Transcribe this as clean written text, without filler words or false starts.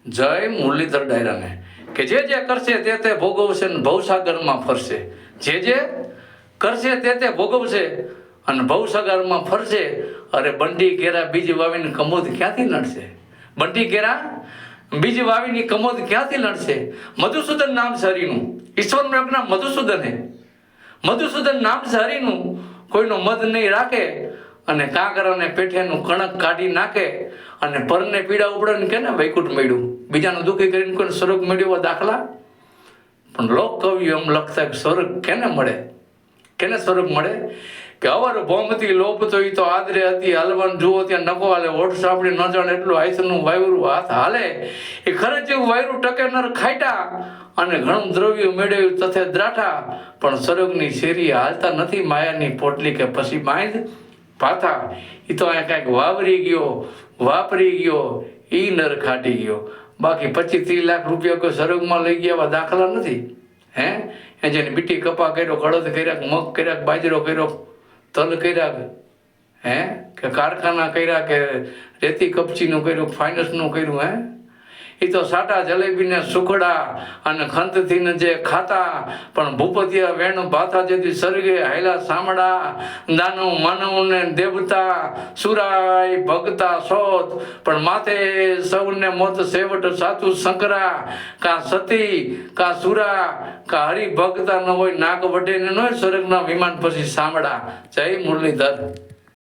જય મુરલીધર ડાયરાને કે જે કરશે તે ભોગવશે ને ભવસાગરમાં ફરશે. જે કરશે તે ભોગવશે અને ભવસાગરમાં ફરશે. અરે બંડી કેરા બીજ વાવીને કમોદ ક્યાંથી લડશે? બંડી કેરા બીજ વાવીની કમોદ ક્યાંથી લડશે? મધુસૂદન નામ છે હરિનું. ઈશ્વરનું એક નામ મધુસૂદન હે. મધુસૂદન નામ છે હરિનું. કોઈનો મદ નહીં રાખે અને કાંકરાને પેઠેનું કણક કાઢી નાખે અને પરને પીડા ઉપડે કે ને વૈકુંઠ મળ્યું. બીજાનું દુઃખી કરીને કોઈને સ્વર્ગ મળ્યો દાખલા. પણ લોક કવિઓ એમ લખતા કે સ્વર્ગ કેને મળે? કેને સ્વર્ગ મળે? કે અવર ભોમતી લોપ તો એ તો આદરે હતી હલવાન જુઓ ત્યાં નકો હાલે ઓઠ સાંભળી ન જાણે એટલું આયસનું વાયરું હાથ હાલે. એ ખરે જેવું વાયરું ટકે નર ખાઈટા અને ઘણું દ્રવ્ય મેળવ્યું તથે દ્રાઠા. પણ સ્વર્ગની શેરી હાલતા નથી માયાની પોટલી કે પછી બાંધ પાથા. એ તો અહીંયા કાંઈક વાવરી ગયો વાપરી ગયો એ નર ખાટી ગયો. બાકી 25-30 લાખ રૂપિયા કોઈ સ્વર્ગમાં લઈ ગયા એવા દાખલા નથી. હે એ જેને બીટી કપા કર્યો, કડદ કર્યા, મગ કર્યા, બાજરો કર્યો, તલ કર્યા, હે કે કારખાના કર્યા, કે રેતી કપચીનું કર્યું, ફાઇનાન્સનું કર્યું. હે એ તો સાટા જલેબીને સુખડા અને ખંતથી જે ખાતા. પણ ભૂપતિયા વેણ ભાથા જેથી સર્ગે હાયલા સામડા. દાનવ માનવ ને દેવતા સુરાય ભગતા સોત. પણ માથે સૌને મોત સેવટ સાચું શંકરા. કા સતી કા સુરા કા હરિ ભગતા ન હોય નાક વઢે ને ન હોય સ્વર્ગના વિમાન પછી સાંભળા. જય મુરલીધર.